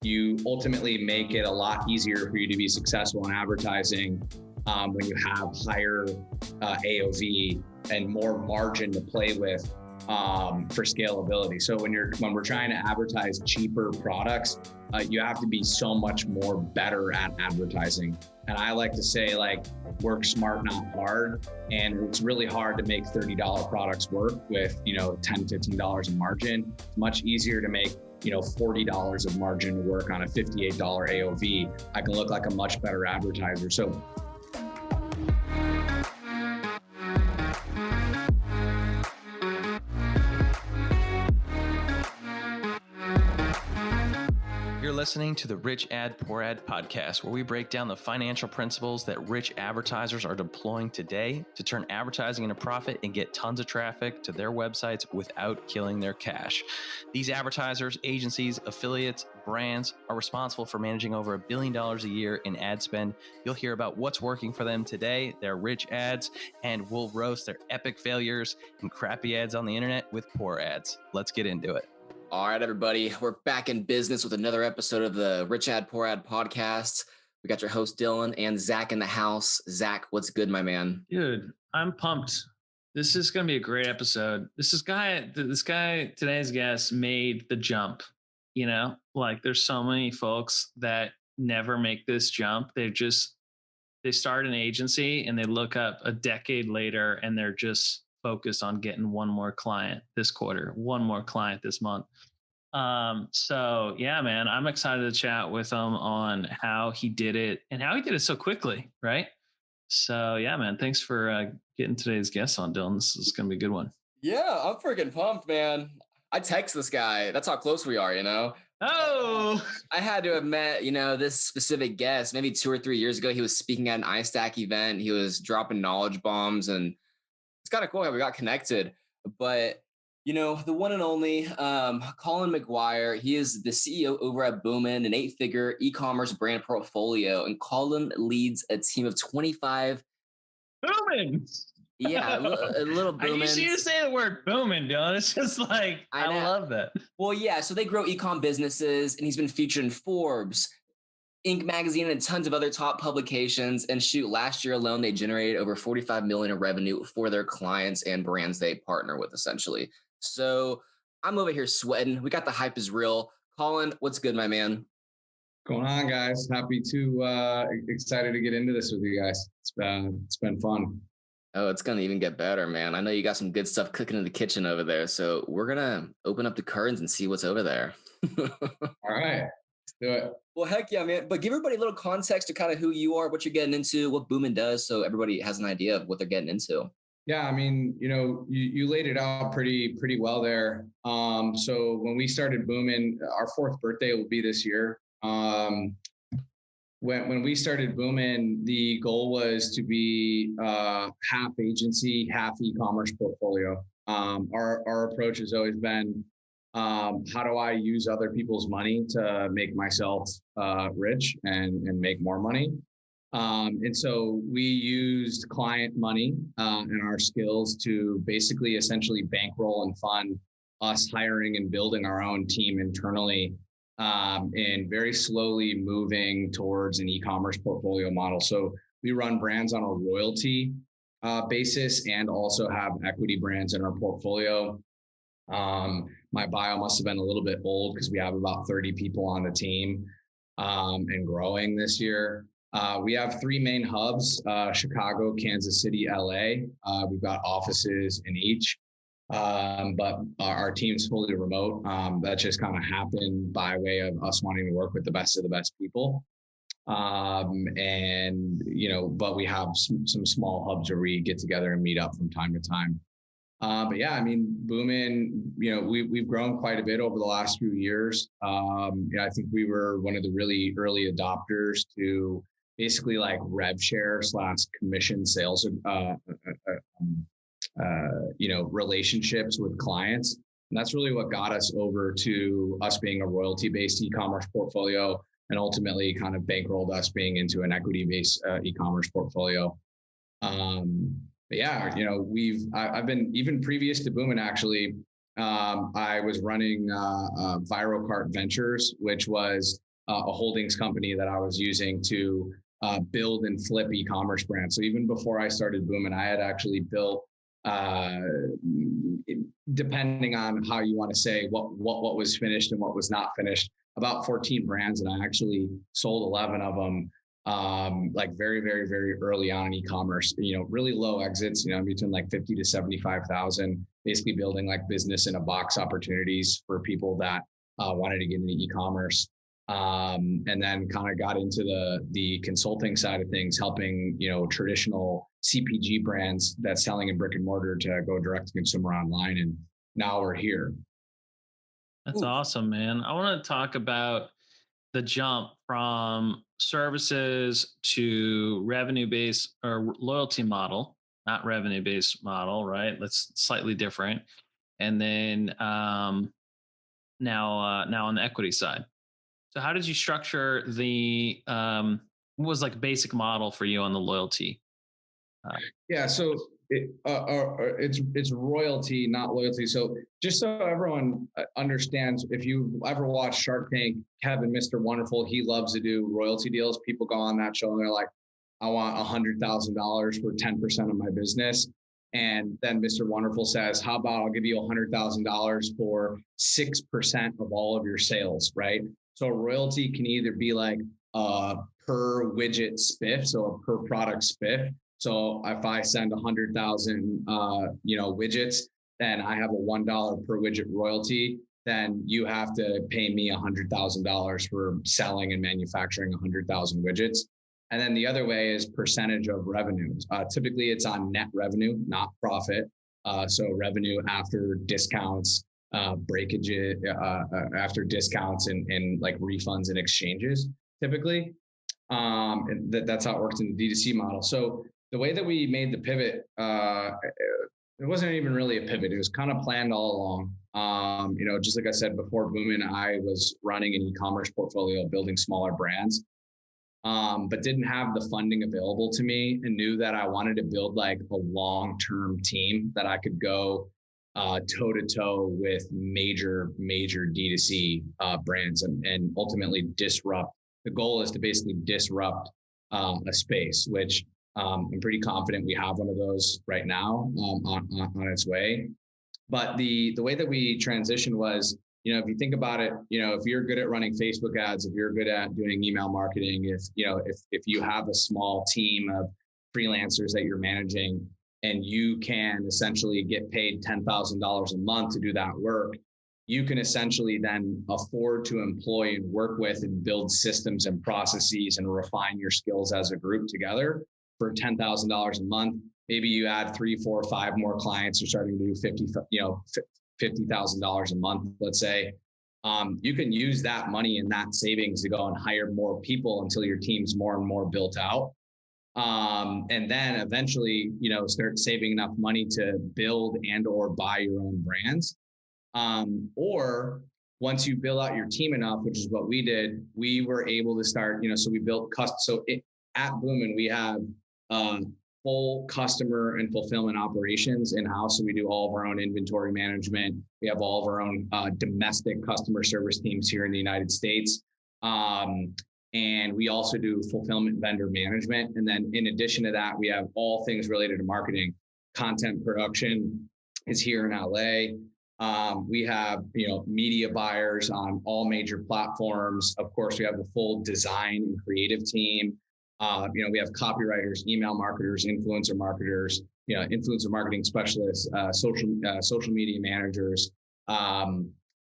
you ultimately make it a lot easier for you to be successful in advertising when you have higher AOV and more margin to play with for scalability. So when we're trying to advertise cheaper products, you have to be so much more better at advertising. And I like to say, like, work smart, not hard. And it's really hard to make $30 products work with, $10, $15 in margin. It's much easier to make, $40 of margin to work on a $58 AOV. I can look like a much better advertiser. So listening to the Rich Ad Poor Ad podcast, where we break down the financial principles that rich advertisers are deploying today to turn advertising into profit and get tons of traffic to their websites without killing their cash. These advertisers, agencies, affiliates, brands are responsible for managing over $1 billion a year in ad spend. You'll hear about what's working for them today, their rich ads, and we'll roast their epic failures and crappy ads on the internet with poor ads. Let's get into it. All right, everybody, we're back in business with another episode of the Rich Ad Poor Ad podcast. We got your host, Dylan, and Zach in the house. Zach, what's good, my man? Dude, I'm pumped. This is going to be a great episode. This guy, today's guest made the jump, like there's so many folks that never make this jump. They start an agency and they look up a decade later and they're just focused on getting one more client this quarter, one more client this month. So yeah, man, I'm excited to chat with him on how he did it and how he did it so quickly. Right. So yeah, man, thanks for getting today's guest on, Dylan. This is going to be a good one. Yeah, I'm freaking pumped, man. I text this guy. That's how close we are, Oh, I had to have met, this specific guest maybe 2 or 3 years ago. He was speaking at an iStack event. He was dropping knowledge bombs, and it's kind of cool how we got connected. But, the one and only Colin McGuire, he is the CEO over at Boomn, an 8-figure e-commerce brand portfolio. And Colin leads a team of 25. Boomn. Yeah, a little Boomn. I need you to say the word Boomn, Dylan. It's just like, I love that. Well, yeah, so they grow e-com businesses, and he's been featured in Forbes, Inc. magazine, and tons of other top publications. And shoot, last year alone, they generated over $45 million in revenue for their clients and brands they partner with, essentially. So I'm over here sweating. We got the hype is real. Colin, what's good, my man? Going on, guys? Happy to excited to get into this with you guys. It's been fun. Oh, it's gonna even get better, man. I know you got some good stuff cooking in the kitchen over there. So we're gonna open up the curtains and see what's over there. All right. Let's do it. Well, heck yeah, man. But give everybody a little context to kind of who you are, what you're getting into, what Boomn does, so everybody has an idea of what they're getting into. Yeah, I mean, you laid it out pretty well there. So when we started Boomn, our 4th birthday will be this year. When we started Boomn, the goal was to be half agency, half e-commerce portfolio. Our approach has always been, how do I use other people's money to make myself rich and make more money? And so we used client money and our skills to basically essentially bankroll and fund us hiring and building our own team internally, and very slowly moving towards an e-commerce portfolio model. So we run brands on a royalty basis and also have equity brands in our portfolio. My bio must have been a little bit old because we have about 30 people on the team and growing this year. We have 3 main hubs, Chicago, Kansas City, LA. We've got offices in each, but our team's fully remote. That just kind of happened by way of us wanting to work with the best of the best people. But we have some small hubs where we get together and meet up from time to time. But yeah, I mean, Boomn, we've grown quite a bit over the last few years. I think we were one of the really early adopters to basically like rev share / commission sales, relationships with clients. And that's really what got us over to us being a royalty-based e-commerce portfolio, and ultimately kind of bankrolled us being into an equity-based e-commerce portfolio. But yeah, I've been, even previous to Boomn, actually, I was running ViroCart Ventures, which was a holdings company that I was using to build and flip e-commerce brands. So even before I started Boomn, I had actually built, depending on how you want to say what was finished and what was not finished, about 14 brands, and I actually sold 11 of them. Like very, very, very early on in e-commerce, really low exits, between like 50 to 75,000, basically building like business in a box opportunities for people that wanted to get into e-commerce. And then kind of got into the consulting side of things, helping, traditional CPG brands that's selling in brick and mortar to go direct to consumer online. And now we're here. That's awesome, man. I want to talk about the jump from services to revenue-based or loyalty model, not revenue-based model, right? That's slightly different. And then now on the equity side. So how did you structure the what was like basic model for you on the loyalty? Yeah, so it's royalty, not loyalty. So just so everyone understands, if you ever watch Shark Tank, Kevin, Mr. Wonderful, he loves to do royalty deals. People go on that show and they're like, I want $100,000 for 10% of my business. And then Mr. Wonderful says, how about I'll give you $100,000 for 6% of all of your sales, right? So a royalty can either be like a per widget spiff, so a per product spiff. So if I send 100,000, widgets, then I have a $1 per widget royalty. Then you have to pay me $100,000 for selling and manufacturing 100,000 widgets. And then the other way is percentage of revenues. Typically, it's on net revenue, not profit. So revenue after discounts, breakage, after discounts and like refunds and exchanges, typically. And that's how it works in the D2C model. So the way that we made the pivot, it wasn't even really a pivot. It was kind of planned all along. Just like I said before, Boomn, I was running an e-commerce portfolio, building smaller brands, but didn't have the funding available to me, and knew that I wanted to build like a long-term team that I could go toe to toe with major D2C brands and ultimately disrupt. The goal is to basically disrupt a space, which I'm pretty confident we have one of those right now on its way. But the way that we transitioned was, if you think about it, if you're good at running Facebook ads, if you're good at doing email marketing, if you have a small team of freelancers that you're managing and you can essentially get paid $10,000 a month to do that work, you can essentially then afford to employ and work with and build systems and processes and refine your skills as a group together for $10,000 a month. Maybe you add 3, 4, 5 more clients. You're starting to do $50,000 a month, let's say. You can use that money and that savings to go and hire more people until your team's more and more built out. And then eventually, start saving enough money to build and or buy your own brands. Or once you build out your team enough, which is what we did, we were able to start, so we built at Boomn, we have full customer and fulfillment operations in-house. So we do all of our own inventory management. We have all of our own domestic customer service teams here in the United States. And we also do fulfillment vendor management. And then in addition to that, we have all things related to marketing. Content production is here in LA. We have, media buyers on all major platforms. Of course, we have the full design and creative team. We have copywriters, email marketers, influencer marketers, influencer marketing specialists, social media managers.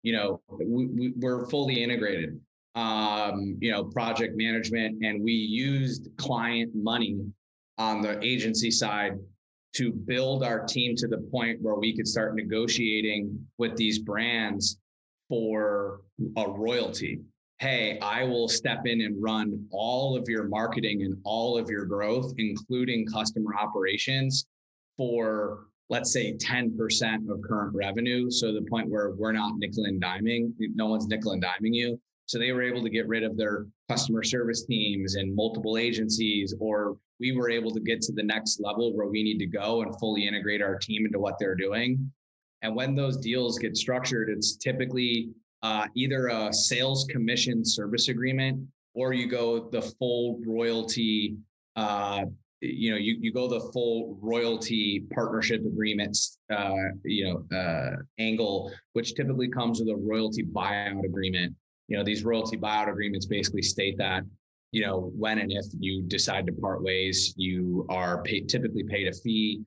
We're fully integrated. Project management, and we used client money on the agency side to build our team to the point where we could start negotiating with these brands for a royalty. Hey, I will step in and run all of your marketing and all of your growth, including customer operations, for, let's say, 10% of current revenue. So the point where we're not nickel and diming, no one's nickel and diming you. So they were able to get rid of their customer service teams and multiple agencies, or we were able to get to the next level where we need to go and fully integrate our team into what they're doing. And when those deals get structured, it's typically either a sales commission service agreement, or you go the full royalty, you go the full royalty partnership agreements, angle, which typically comes with a royalty buyout agreement. These royalty buyout agreements basically state that, when and if you decide to part ways, you are typically paid a fee.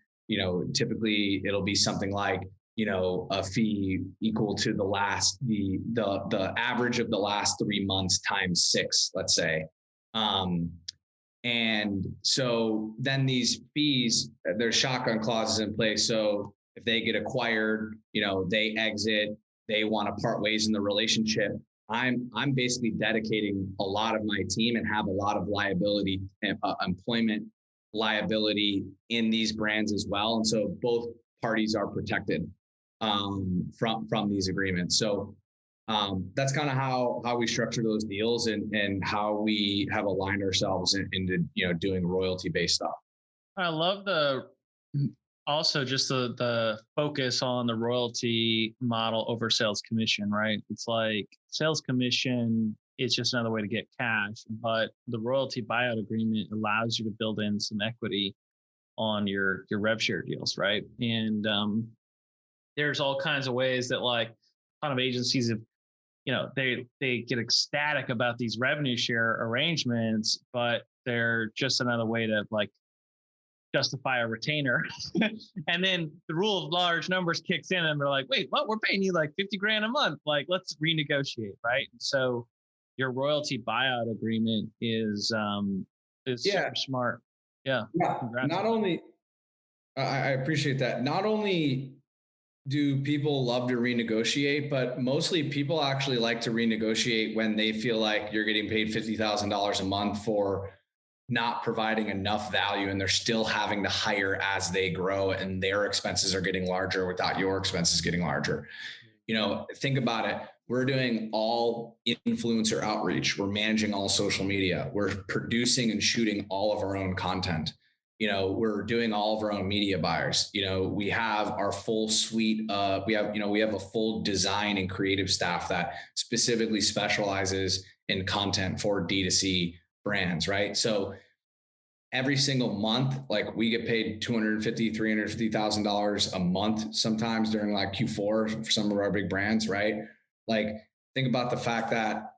Typically it'll be something like, a fee equal to the average of the last 3 months times 6, let's say. And so then these fees, there's shotgun clauses in place. So if they get acquired, they exit, they want to part ways in the relationship. I'm basically dedicating a lot of my team and have a lot of liability, employment liability in these brands as well. And so both parties are protected from these agreements. So that's kind of how we structure those deals and how we have aligned ourselves into doing royalty-based stuff. I love also just the focus on the royalty model over sales commission, right? It's like sales commission is just another way to get cash, but the royalty buyout agreement allows you to build in some equity on your rev share deals, right? And there's all kinds of ways that like a ton of agencies have, they get ecstatic about these revenue share arrangements, but they're just another way to like justify a retainer. And then the rule of large numbers kicks in and they're like, wait, what? We're paying you like 50 grand a month. Like, let's renegotiate, right? And so your royalty buyout agreement is super smart. Yeah. Not only, I appreciate that. Not only do people love to renegotiate, but mostly people actually like to renegotiate when they feel like you're getting paid $50,000 a month for not providing enough value and they're still having to hire as they grow and their expenses are getting larger without your expenses getting larger. Think about it. We're doing all influencer outreach. We're managing all social media. We're producing and shooting all of our own content. We're doing all of our own media buyers. We have our full suite. We have a full design and creative staff that specifically specializes in content for D2C brands, right? So every single month, like we get paid $250,000, $350,000 a month, sometimes during like Q4 for some of our big brands, right? Like think about the fact that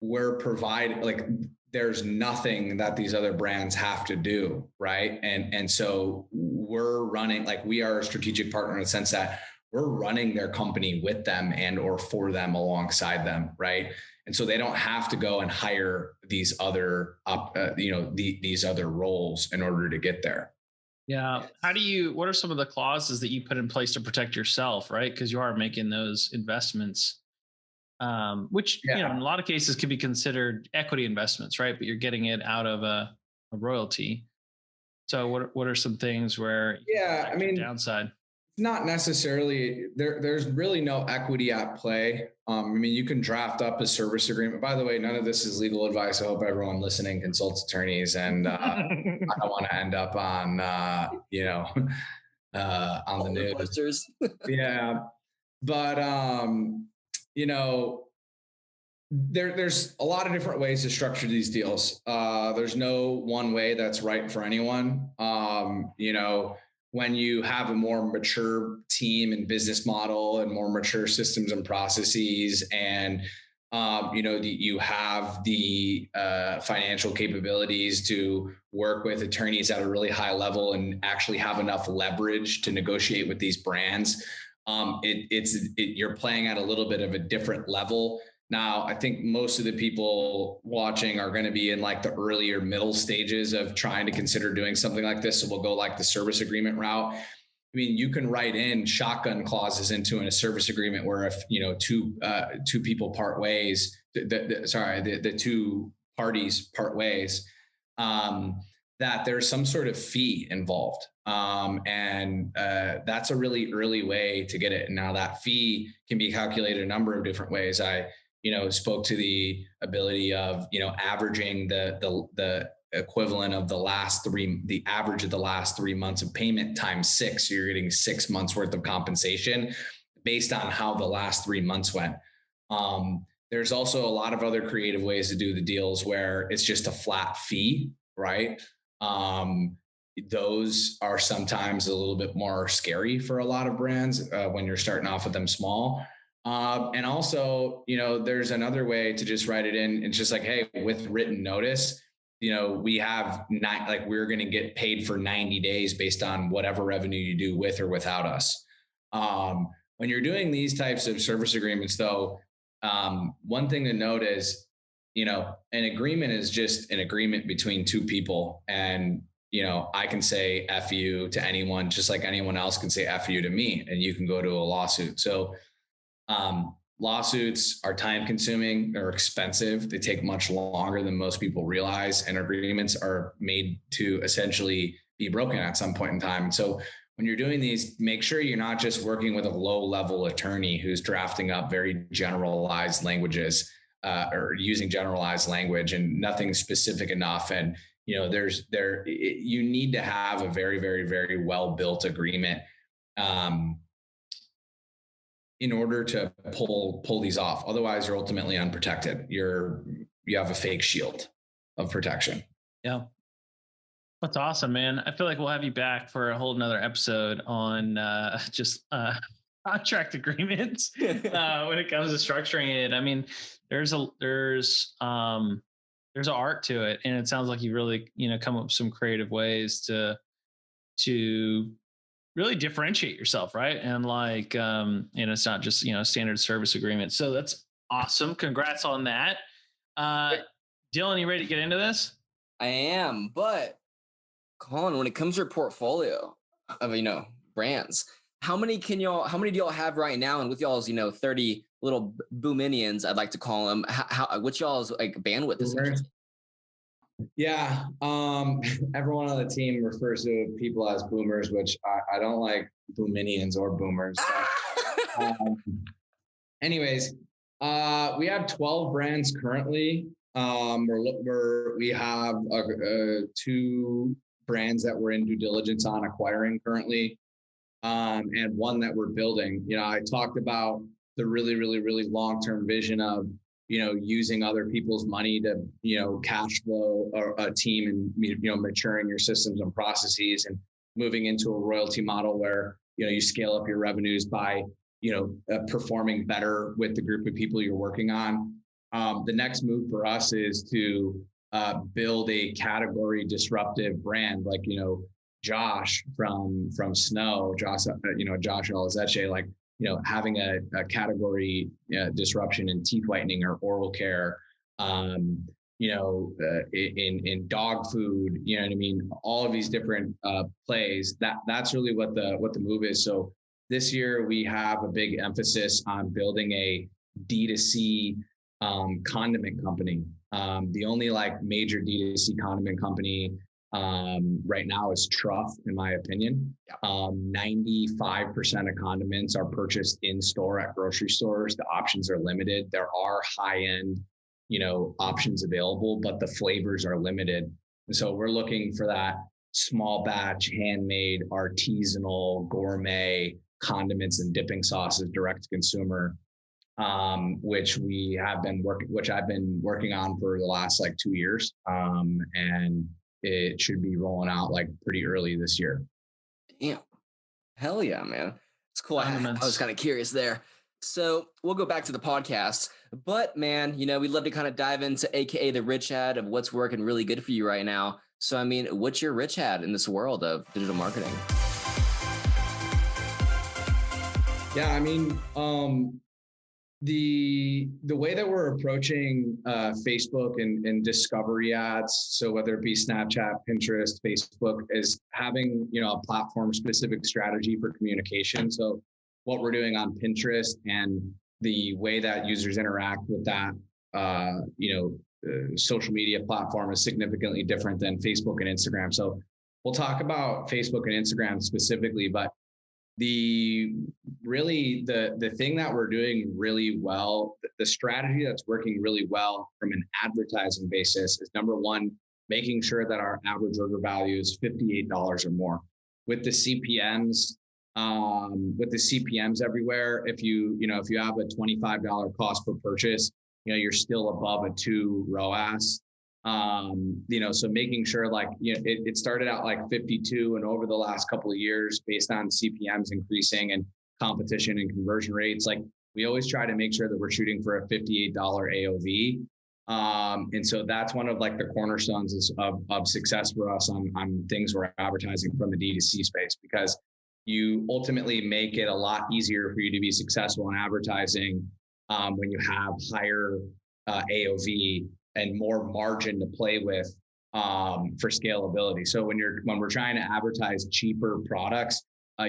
we're providing, like there's nothing that these other brands have to do, right? And so we're running, like we are a strategic partner in the sense that we're running their company with them and or for them alongside them, right? And so they don't have to go and hire these other these other roles in order to get there. Yeah. What are some of the clauses that you put in place to protect yourself, right? Because you are making those investments, which in a lot of cases could be considered equity investments, right? But you're getting it out of a royalty. So what are some things where downside? Not necessarily. There's really no equity at play. You can draft up a service agreement. By the way, none of this is legal advice. I hope everyone listening consults attorneys, and I don't want to end up on on the news. Yeah, but there's a lot of different ways to structure these deals. There's no one way that's right for anyone. When you have a more mature team and business model and more mature systems and processes, and you have the financial capabilities to work with attorneys at a really high level and actually have enough leverage to negotiate with these brands, you're playing at a little bit of a different level. Now, I think most of the people watching are going to be in like the earlier middle stages of trying to consider doing something like this. So we'll go like the service agreement route. You can write in shotgun clauses into a service agreement where if, two people part ways, the two parties part ways, that there's some sort of fee involved. And that's a really early way to get it. Now that fee can be calculated a number of different ways. I spoke to the ability of, averaging the equivalent of the average of the last 3 months of payment times 6. So you're getting 6 months worth of compensation based on how the last 3 months went. There's also a lot of other creative ways to do the deals where it's just a flat fee, right? Those are sometimes a little bit more scary for a lot of brands when you're starting off with them small. And also, there's another way to just write it in. It's just like, hey, with written notice, we have we're going to get paid for 90 days based on whatever revenue you do with or without us. When you're doing these types of service agreements, though, one thing to note is, an agreement is just an agreement between two people. And, I can say F you to anyone, just like anyone else can say F you to me, and you can go to a lawsuit. So lawsuits are time consuming, they're expensive, they take much longer than most people realize, and agreements are made to essentially be broken at some point in time. And so when you're doing these, make sure you're not just working with a low level attorney who's drafting up very generalized languages or using generalized language and nothing specific enough. And, you need to have a very, very, very well built agreement in order to pull these off. Otherwise, you're ultimately unprotected. You have a fake shield of protection. Yeah. That's awesome, man. I feel like we'll have you back for a whole nother episode on contract agreements when it comes to structuring it. I mean, there's an art to it, and it sounds like you really, come up with some creative ways to really differentiate yourself, right? And it's not just, standard service agreement. So that's awesome. Congrats on that. Dylan, you ready to get into this? I am, but Colin, when it comes to your portfolio of, brands, how many do y'all have right now? And with y'all's, 30 little boominians, I'd like to call them, what's y'all's bandwidth essentially? Yeah. Everyone on the team refers to people as boomers, which I don't like boominians or boomers. Anyways, we have 12 brands currently. We have 2 brands that we're in due diligence on acquiring currently, and one that we're building. I talked about the really, really, really long-term vision of, using other people's money to, cash flow a team and, maturing your systems and processes and moving into a royalty model where, you scale up your revenues by, performing better with the group of people you're working on. The next move for us is to build a category disruptive brand, like, Josh from Snow, Josh Olazeche, having a category disruption in teeth whitening or oral care, in dog food, all of these different plays. That's really what the move is. So this year we have a big emphasis on building a D2C condiment company. The only major D2C condiment company right now is Truff, in my opinion. 95% of condiments are purchased in store at grocery stores. The options are limited. There are high-end, options available, but the flavors are limited. And so we're looking for that small batch, handmade, artisanal, gourmet condiments and dipping sauces direct to consumer, which I've been working on for the last 2 years. And it should be rolling out pretty early this year. Damn. Hell yeah, man. It's cool. I was kind of curious there. So we'll go back to the podcast, but man, we'd love to kind of dive into AKA the rich ad of what's working really good for you right now. So, what's your rich ad in this world of digital marketing? Yeah, the way that we're approaching Facebook and discovery ads, so whether it be Snapchat, Pinterest, Facebook, is having a platform specific strategy for communication. So what we're doing on Pinterest and the way that users interact with that social media platform is significantly different than Facebook and Instagram. So we'll talk about Facebook and Instagram specifically, but the thing that we're doing really well, the strategy that's working really well from an advertising basis is, number one, making sure that our average order value is $58 or more. With the CPMs with the CPMs everywhere. If you have a $25 cost per purchase, you're still above a 2 ROAS. So making sure it started out like 52, and over the last couple of years, based on CPMs increasing and competition and conversion rates, like we always try to make sure that we're shooting for a $58 AOV. And so that's one of like the cornerstones of success for us on things we're advertising from the D2C space, because you ultimately make it a lot easier for you to be successful in advertising when you have higher AOV and more margin to play with for scalability. So when we're trying to advertise cheaper products,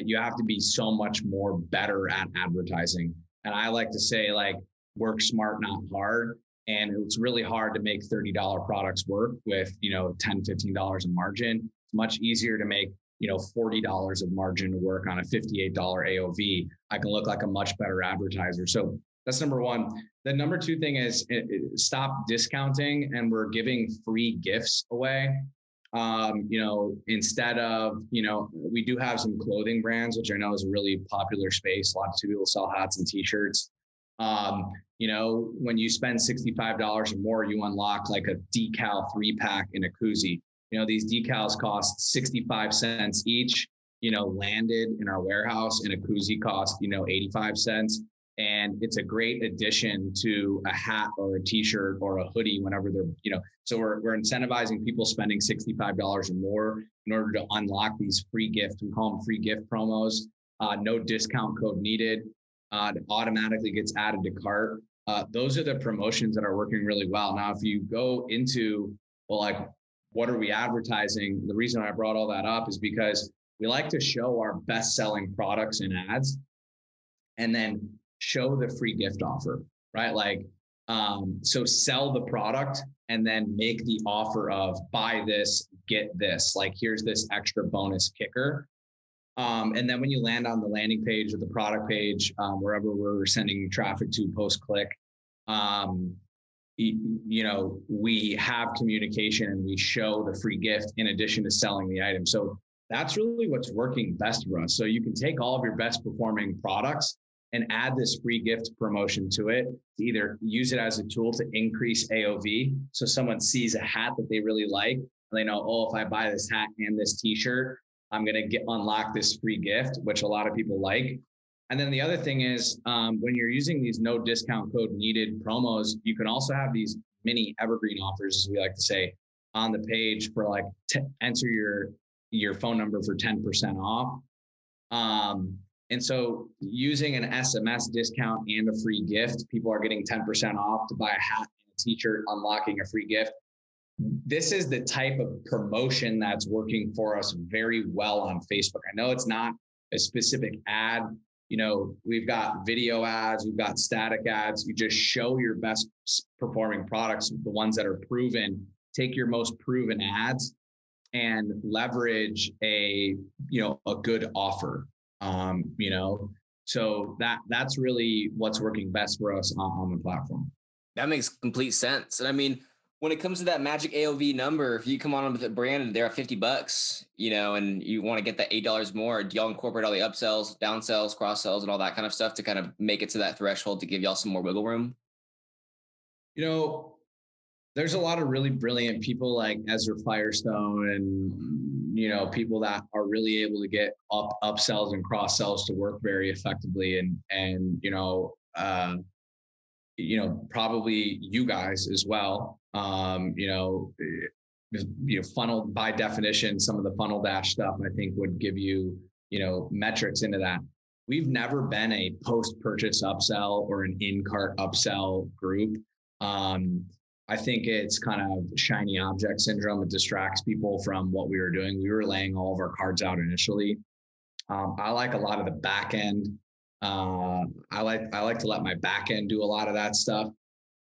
you have to be so much more better at advertising. And I like to say, like, work smart, not hard. And it's really hard to make $30 products work with, $10, $15 of margin. It's much easier to make, $40 of margin to work on a $58 AOV. I can look like a much better advertiser. So that's number one. The number two thing is stop discounting, and we're giving free gifts away. Instead of, we do have some clothing brands, which I know is a really popular space. Lots of people sell hats and t-shirts. When you spend $65 or more, you unlock like a decal 3-pack in a koozie. These decals cost 65 cents each, landed in our warehouse, and a koozie cost, 85 cents. And it's a great addition to a hat or a t-shirt or a hoodie whenever they're, so we're incentivizing people spending $65 or more in order to unlock these free gifts. We call them free gift promos. No discount code needed. It automatically gets added to cart. Those are the promotions that are working really well. Now, if you go into, what are we advertising? The reason I brought all that up is because we like to show our best-selling products in ads and then show the free gift offer, right? So sell the product and then make the offer of buy this, get this, like here's this extra bonus kicker. And then when you land on the landing page or the product page, wherever we're sending traffic to post-click, we have communication and we show the free gift in addition to selling the item. So that's really what's working best for us. So you can take all of your best performing products and add this free gift promotion to it, to either use it as a tool to increase AOV. So someone sees a hat that they really like, and they know, if I buy this hat and this t-shirt, I'm going to unlock this free gift, which a lot of people like. And then the other thing is, when you're using these no discount code needed promos, you can also have these mini evergreen offers, as we like to say, on the page for enter your phone number for 10% off. And so using an SMS discount and a free gift, people are getting 10% off to buy a hat and a t-shirt, unlocking a free gift. This is the type of promotion that's working for us very well on Facebook. I know it's not a specific ad. We've got video ads, we've got static ads. You just show your best performing products, the ones that are proven, take your most proven ads and leverage a good offer. So that's really what's working best for us on the platform. That makes complete sense. And I mean, when it comes to that magic AOV number, if you come on with a brand and they're at $50, and you want to get that $8 more, do y'all incorporate all the upsells, downsells, cross sells, and all that kind of stuff to kind of make it to that threshold to give y'all some more wiggle room? There's a lot of really brilliant people like Ezra Firestone and, people that are really able to get upsells and cross sells to work very effectively. And probably you guys as well. Funnel by definition, some of the funnel dash stuff, I think would give you, metrics into that. We've never been a post-purchase upsell or an in-cart upsell group. I think it's kind of shiny object syndrome. It distracts people from what we were doing. We were laying all of our cards out initially. I like a lot of the back end. I like to let my back end do a lot of that stuff.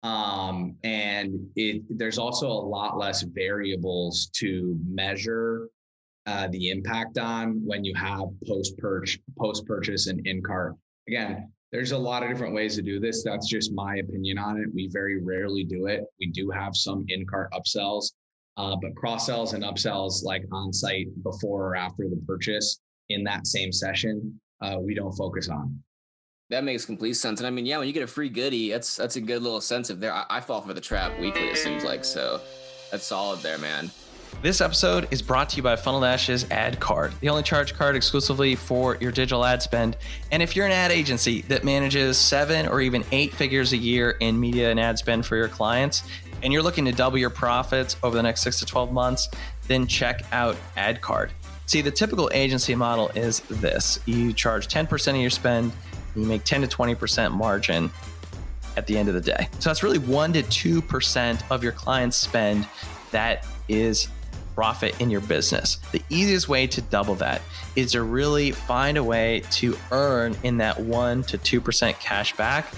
And there's also a lot less variables to measure the impact on when you have post-purchase and in-cart. Again, there's a lot of different ways to do this. That's just my opinion on it. We very rarely do it. We do have some in-cart upsells, but cross-sells and upsells like on-site before or after the purchase in that same session we don't focus on. That makes complete sense. And I mean, yeah, when you get a free goodie, that's a good little incentive there. I fall for the trap weekly, it seems like. So that's solid there, man. This episode is brought to you by Funnel Dash's ad card, the only charge card exclusively for your digital ad spend. And if you're an ad agency that manages 7 or even 8 figures a year in media and ad spend for your clients, and you're looking to double your profits over the next 6 to 12 months, then check out ad card. See, the typical agency model is this. You charge 10% of your spend, and you make 10 to 20% margin at the end of the day. So that's really 1 to 2% of your client's spend that is profit in your business. The easiest way to double that is to really find a way to earn in that 1 to 2% cash back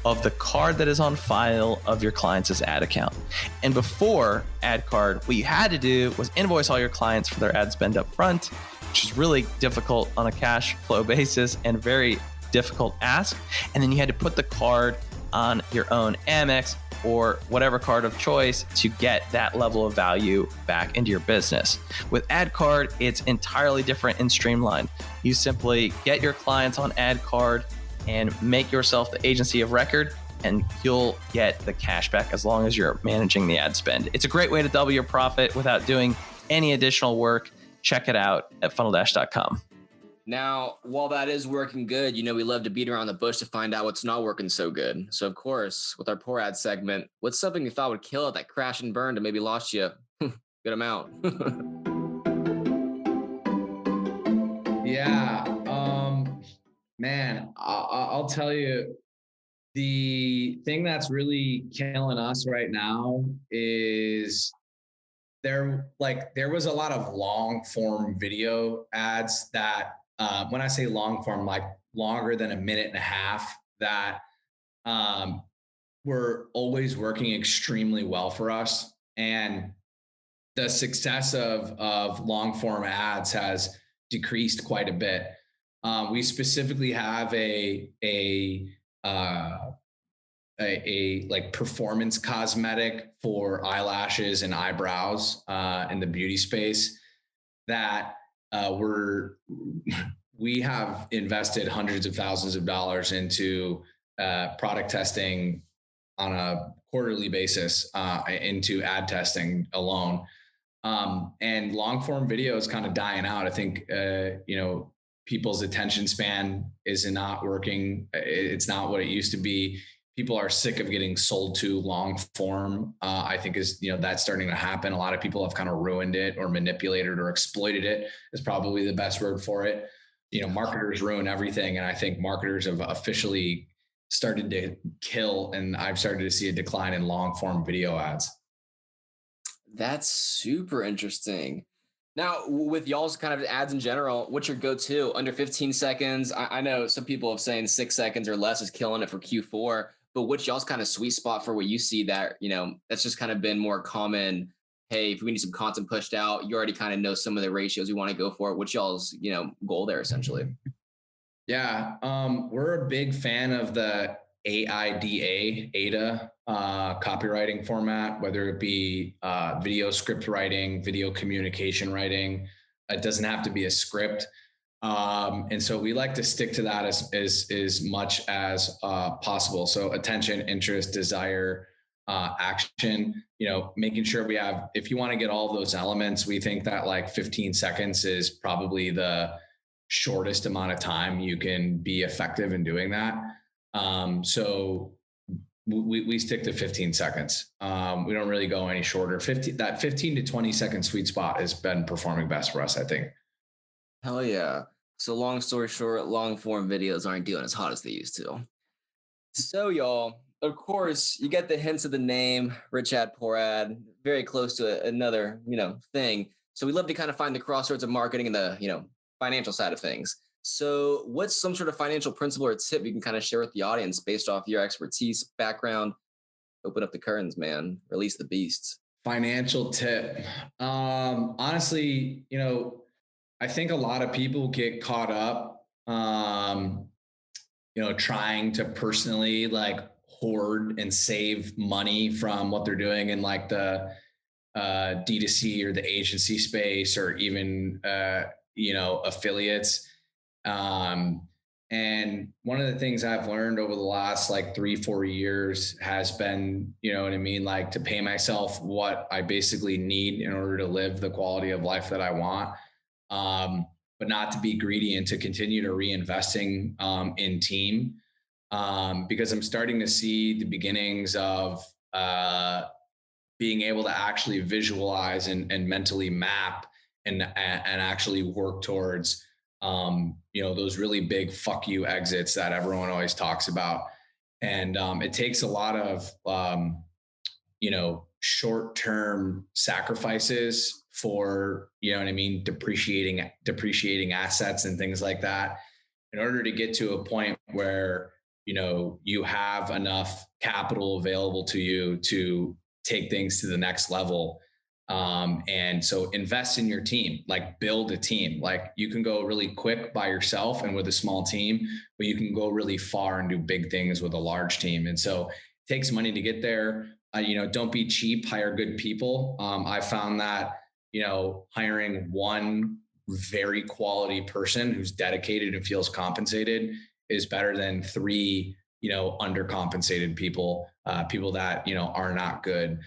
of the card that is on file of your client's ad account. And before ad card, what you had to do was invoice all your clients for their ad spend up front, which is really difficult on a cash flow basis and very difficult ask. And then you had to put the card on your own Amex or whatever card of choice to get that level of value back into your business. With ad card, it's entirely different and streamlined. You simply get your clients on ad card and make yourself the agency of record, and you'll get the cash back as long as you're managing the ad spend. It's a great way to double your profit without doing any additional work. Check it out at funneldash.com. Now, while that is working good, we love to beat around the bush to find out what's not working so good. So, of course, with our poor ad segment, what's something you thought would kill it that crashed and burned and maybe lost you a good amount? Yeah, man, I'll tell you, the thing that's really killing us right now is there was a lot of long form video ads that, when I say long form, like longer than a minute and a half, that were always working extremely well for us. And the success of long form ads has decreased quite a bit. We specifically have a like performance cosmetic for eyelashes and eyebrows in the beauty space that we have invested hundreds of thousands of dollars into product testing on a quarterly basis into ad testing alone. And long form video is kind of dying out. I think, people's attention span is not working. It's not what it used to be. People are sick of getting sold to long form. I think that's starting to happen. A lot of people have kind of ruined it or manipulated or exploited it is probably the best word for it. Marketers ruin everything. And I think marketers have officially started to kill, and I've started to see a decline in long form video ads. That's super interesting. Now, with y'all's kind of ads in general, what's your go-to? Under 15 seconds? I know some people have saying 6 seconds or less is killing it for Q4, but what's y'all's kind of sweet spot for what you see that, that's just kind of been more common? Hey, if we need some content pushed out, you already kind of know some of the ratios you want to go for. What's y'all's, goal there essentially? Yeah, we're a big fan of the AIDA copywriting format, whether it be video script writing, video communication writing. It doesn't have to be a script. And so we like to stick to that as much as possible. So attention, interest, desire, action, making sure we have, if you want to get all of those elements, we think that like 15 seconds is probably the shortest amount of time you can be effective in doing that. So we stick to 15 seconds. We don't really go any shorter. 15 to 20 second sweet spot has been performing best for us, I think. Hell yeah. So long story short, long form videos aren't doing as hot as they used to. So y'all, of course, you get the hints of the name, rich ad, poor ad, very close to another, thing. So we love to kind of find the crossroads of marketing and the, financial side of things. So what's some sort of financial principle or tip you can kind of share with the audience based off your expertise, background? Open up the curtains, man. Release the beasts. Financial tip. Honestly, I think a lot of people get caught up, trying to personally like hoard and save money from what they're doing in like the D2C or the agency space or even, affiliates. And one of the things I've learned over the last like 3-4 years has been, you know what I mean, like to pay myself what I basically need in order to live the quality of life that I want. But not to be greedy and to continue to reinvesting in team, because I'm starting to see the beginnings of being able to actually visualize and mentally map and actually work towards those really big fuck you exits that everyone always talks about. And it takes a lot of short-term sacrifices for, you know what I mean, depreciating assets and things like that in order to get to a point where, you have enough capital available to you to take things to the next level. And so invest in your team, like build a team. Like you can go really quick by yourself and with a small team, but you can go really far and do big things with a large team. And so it takes money to get there. Don't be cheap, hire good people. I found that, hiring one very quality person who's dedicated and feels compensated is better than 3, undercompensated people, people that, are not good.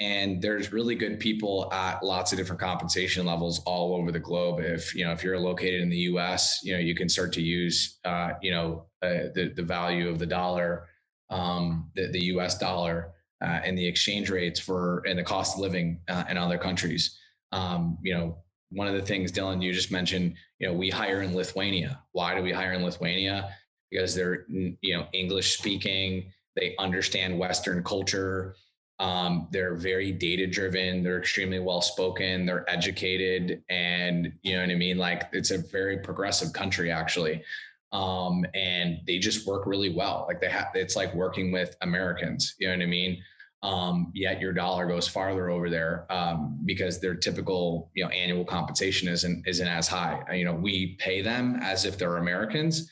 And there's really good people at lots of different compensation levels all over the globe. If you're located in the U.S., you can start to use, the value of the dollar, the U.S. dollar, and the exchange rates and the cost of living in other countries. One of the things, Dylan, you just mentioned, we hire in Lithuania. Why do we hire in Lithuania? Because they're, English speaking, they understand Western culture. They're very data driven. They're extremely well spoken. They're educated, and you know what I mean? Like it's a very progressive country actually. And they just work really well. Like it's like working with Americans, you know what I mean? Yet your dollar goes farther over there, because their typical, annual compensation isn't as high. We pay them as if they're Americans,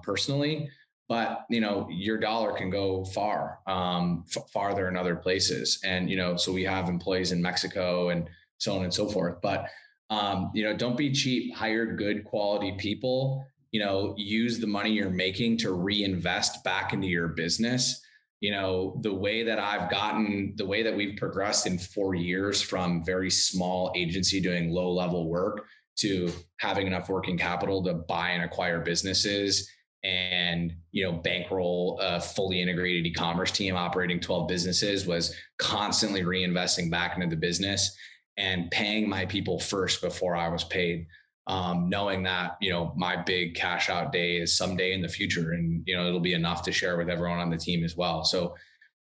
personally, but your dollar can go farther in other places. And, so we have employees in Mexico and so on and so forth, but, don't be cheap, hire good quality people, use the money you're making to reinvest back into your business. The way that we've progressed in 4 years from very small agency doing low level work to having enough working capital to buy and acquire businesses and, bankroll a fully integrated e-commerce team operating 12 businesses was constantly reinvesting back into the business and paying my people first before I was paid. Knowing that, my big cash out day is someday in the future, and, it'll be enough to share with everyone on the team as well. So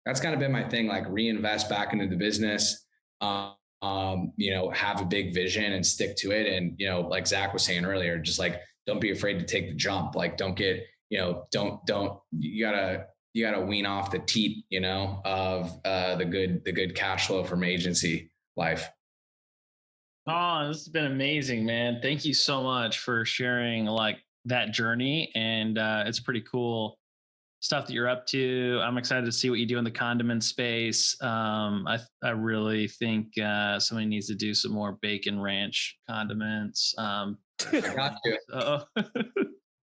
that's kind of been my thing, like reinvest back into the business, have a big vision and stick to it. And, like Zach was saying earlier, just like, don't be afraid to take the jump. Like, don't get, you gotta wean off the teat, of the good cash flow from agency life. Oh, this has been amazing, man. Thank you so much for sharing like that journey. And it's pretty cool stuff that you're up to. I'm excited to see what you do in the condiment space. I really think somebody needs to do some more bacon ranch condiments. I got you.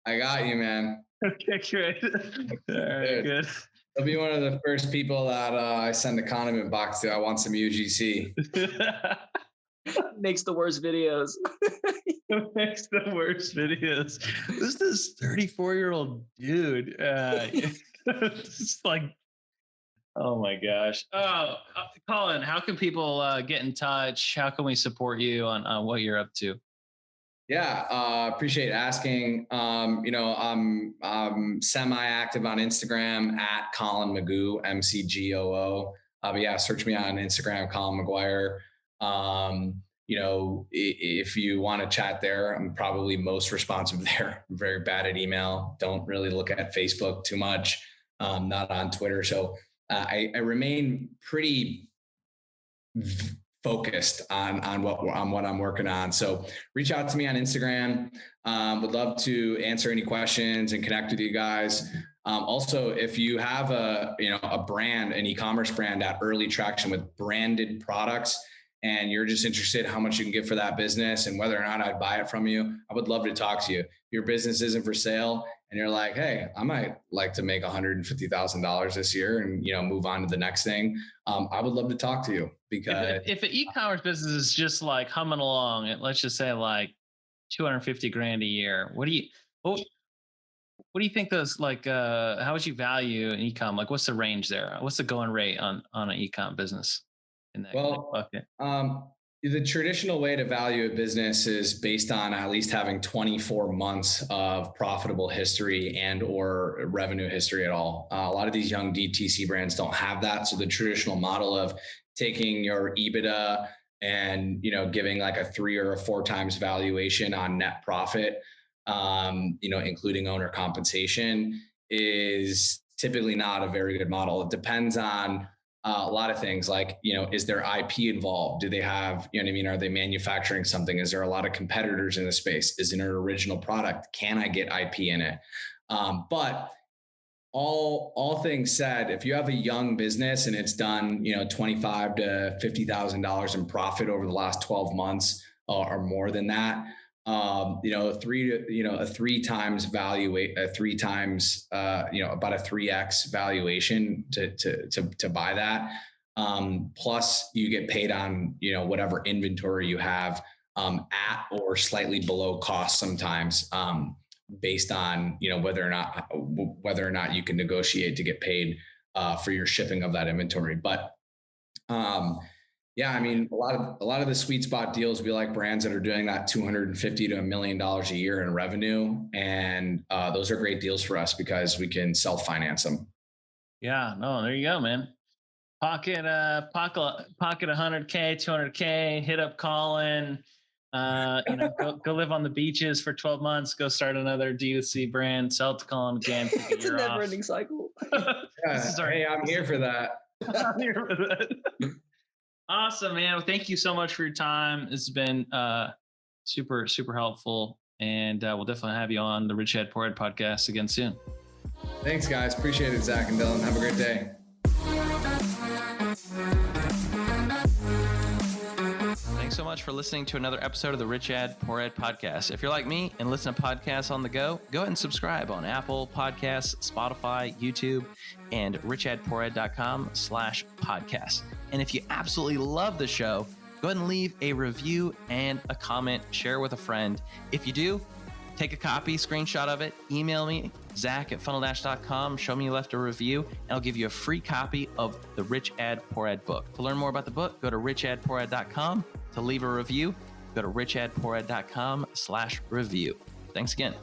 I got you, man. Okay, great. All right, good. I'll be one of the first people that I send a condiment box to. I want some UGC. Makes the worst videos. Makes the worst videos. Who's this 34-year-old dude? It's like, oh my gosh. Colin, how can people get in touch? How can we support you on what you're up to? Yeah, appreciate asking. I'm semi-active on Instagram at Colin Magoo, MCGOO. But yeah, search me on Instagram, Colin McGuire. If you want to chat there, I'm probably most responsive there. I'm very bad at email. Don't really look at Facebook too much. Not on Twitter. So I remain pretty focused on what I'm working on. So reach out to me on Instagram. Would love to answer any questions and connect with you guys. Also, if you have a brand, an e-commerce brand at early traction with branded products and you're just interested how much you can get for that business and whether or not I'd buy it from you, I would love to talk to you. If your business isn't for sale and you're like, hey, I might like to make $150,000 this year and, move on to the next thing, I would love to talk to you. Because if an e-commerce business is just like humming along, let's just say like 250 grand a year, what do you think those, like, how would you value an e-com? Like, what's the range there? What's the going rate on an e-com business in that bucket? The traditional way to value a business is based on at least having 24 months of profitable history and or revenue history at all. A lot of these young DTC brands don't have that. So the traditional model of taking your EBITDA and, giving like a 3 or 4 times valuation on net profit, including owner compensation, is typically not a very good model. It depends on a lot of things, like, is there IP involved? Do they have, are they manufacturing something? Is there a lot of competitors in the space? Is it an original product? Can I get IP in it? But all things said, if you have a young business and it's done, $25,000 to $50,000 in profit over the last 12 months or more than that, about a 3x valuation to buy that. Plus you get paid on, whatever inventory you have, at or slightly below cost sometimes, based on, whether or not you can negotiate to get paid, for your shipping of that inventory. But, a lot of the sweet spot deals, we like brands that are doing that $250,000 to $1 million a year in revenue. And those are great deals for us because we can self-finance them. Yeah, no, there you go, man. Pocket 100K, 200K, hit up Colin, go live on the beaches for 12 months, go start another D2C brand, sell to Colin again. It's a never ending cycle. I'm here for that. I'm here for that. Awesome, man. Well, thank you so much for your time. It's been super, super helpful. And we'll definitely have you on the Rich Dad Poor Dad podcast again soon. Thanks, guys. Appreciate it, Zach and Dylan. Have a great day. Thanks so much for listening to another episode of the Rich Dad Poor Dad podcast. If you're like me and listen to podcasts on the go ahead and subscribe on Apple Podcasts, Spotify, YouTube, and richdadpoorad.com/podcast. And if you absolutely love the show, go ahead and leave a review and a comment, share with a friend. If you do, take a copy, screenshot of it, email me, Zach@funneldash.com, show me you left a review, and I'll give you a free copy of the Rich Dad Poor Dad book. To learn more about the book, go to richdadpoorad.com. To leave a review, go to richdadpoorad.com/review. Thanks again.